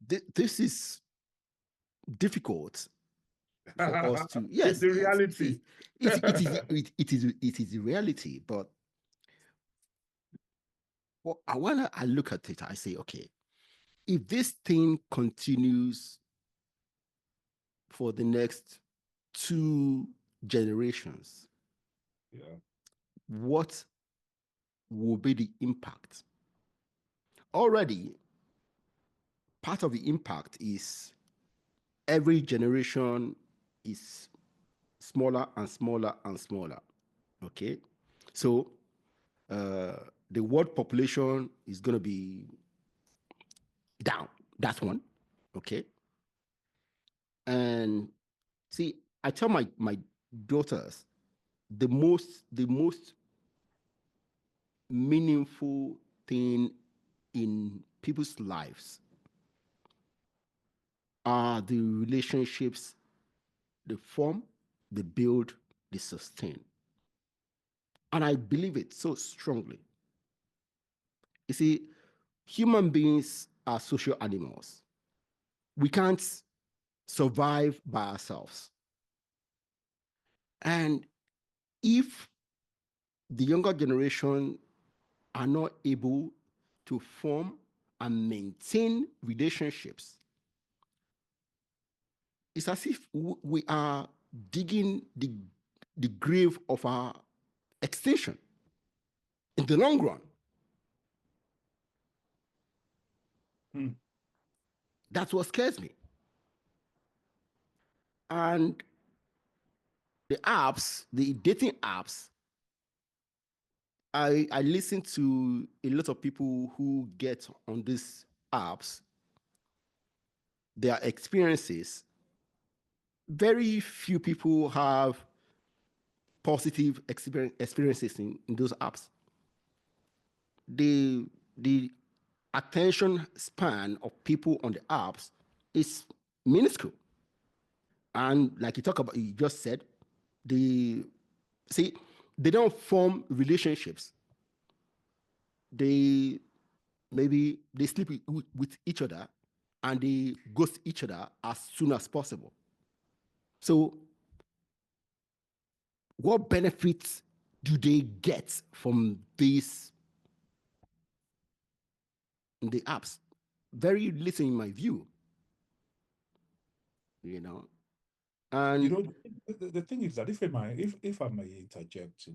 this is difficult for us to, It's yes, the yes, reality. see, it is the reality, but well, I look at it, I say, okay, if this thing continues for the next 2 generations, Yeah. what will be the impact? Already, part of the impact is every generation is smaller and smaller and smaller. Okay, so the world population is going to be down. That's one. Okay, and see, I tell my daughters the most meaningful thing in people's lives are the relationships they form, they build, they sustain. And I believe it so strongly. You see, human beings are social animals. We can't survive by ourselves. And if the younger generation are not able to form and maintain relationships, it's as if we are digging the grave of our extinction in the long run. Hmm. That's what scares me. And the apps, the dating apps, I listen to a lot of people who get on these apps, their experiences. Very few people have positive experiences in those apps. The attention span of people on the apps is minuscule. And like you just said, the see, they don't form relationships. They maybe they sleep with each other and they ghost each other as soon as possible. So, what benefits do they get from these the apps? Very little, in my view. You know, You and know, the thing is that if I may interject,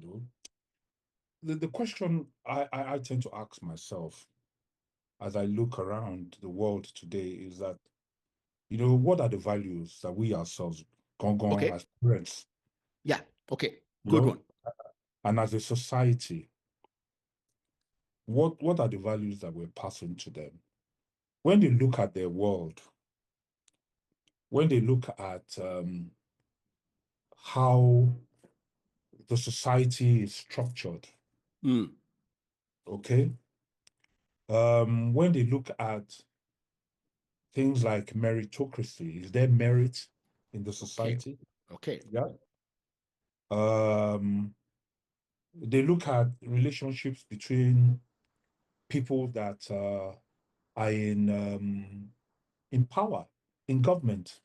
the question I tend to ask myself as I look around the world today is that, what are the values that we ourselves, gone okay, as parents, yeah, okay, you good know, one. and as a society, what are the values that we're passing to them? When they look at their world, when they look at how the society is structured, Mm, okay? When they look at things like meritocracy, is there merit in the okay, society? okay, Yeah. Um, they look at relationships between people that are in power, in government.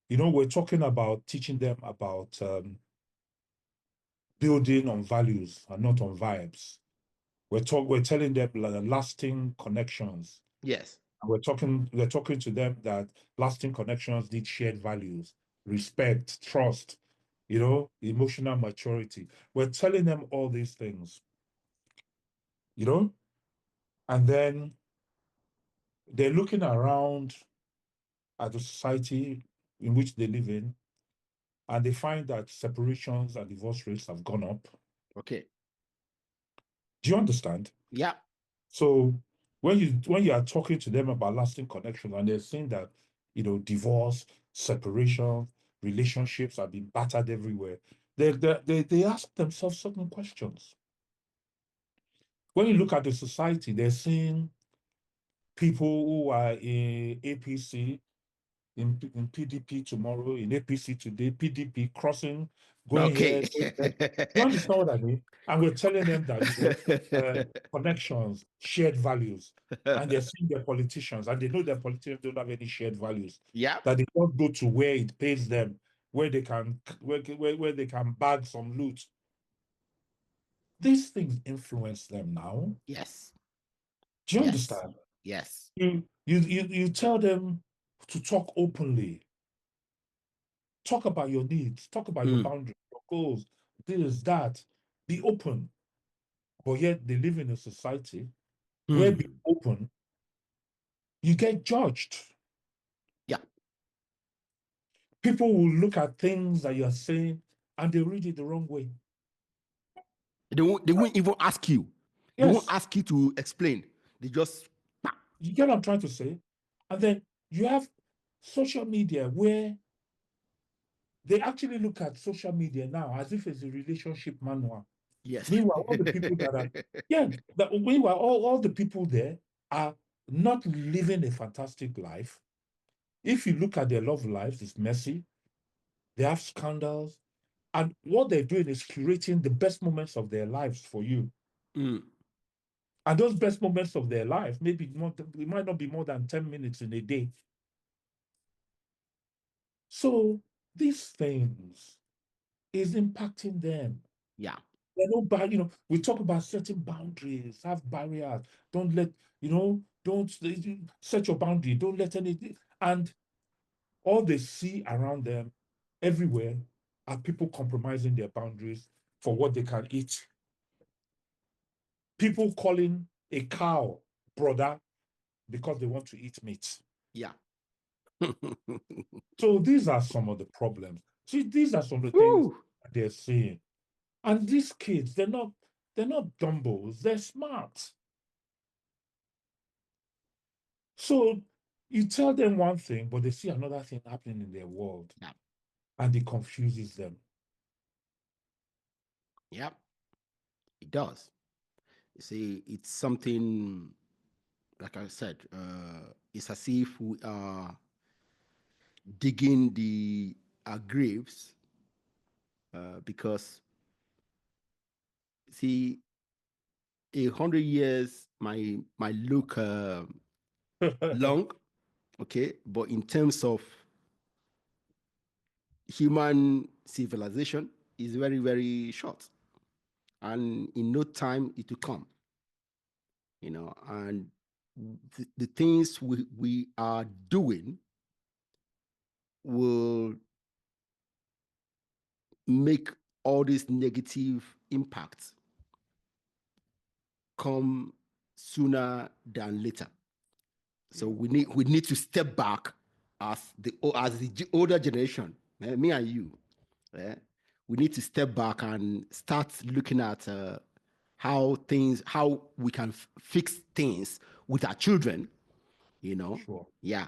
We're talking about teaching them about building on values and not on vibes. We're telling them lasting connections. yes, We're talking to them that lasting connections need shared values, respect, trust, emotional maturity. We're telling them all these things, you know, and then they're looking around at the society in which they live in, and they find that separations and divorce rates have gone up. okay, Do you understand? yeah, So when you are talking to them about lasting connections and they're saying that, divorce, separation, relationships are being battered everywhere, they ask themselves certain questions. When you look at the society, they're seeing people who are in APC, in PDP tomorrow, in APC today, PDP crossing, going Okay. here, going there. You understand what I mean? And we're telling them that, connections, shared values, and they're seeing their politicians, and they know their politicians don't have any shared values. Yeah. That they don't go to where it pays them, where they can where they can bag some loot. These things influence them now. Yes. Do you Yes. understand? Yes. You tell them to talk openly. Talk about your needs, talk about your boundaries, your goals, this, that. Be open. But yet they live in a society where being open, you get judged. Yeah. People will look at things that you're saying and they read it the wrong way. They won't even ask you. They won't Yes, ask you to explain. They just you get what I'm trying to say? And then you have social media where they actually look at social media now as if it's a relationship manual. yes. Meanwhile, all the people that are, meanwhile, all the people there are not living a fantastic life. If you look at their love lives, it's messy. They have scandals. And what they're doing is curating the best moments of their lives for you. And those best moments of their life, it might not be more than 10 minutes in a day. So these things is impacting them. Yeah. They're no we talk about setting boundaries, have barriers. Don't let, don't set your boundary. Don't let anything. And all they see around them everywhere are people compromising their boundaries for what they can eat. People calling a cow brother because they want to eat meat. Yeah. So these are some of the problems. See, these are some of the things Woo. they're seeing. And these kids, they're not dumbos, they're smart. So you tell them one thing, but they see another thing happening in their world. Yeah. And it confuses them. Yep. It does. You see, it's something, like I said, it's as if we are digging our graves, because, see, 100 years might look long, okay, but in terms of human civilization, is very, very short, and in no time it will come, and the things we are doing will make all these negative impacts come sooner than later. So we need to step back as the older generation, me and you. We need to step back and start looking at how we can fix things with our children. Sure. Yeah.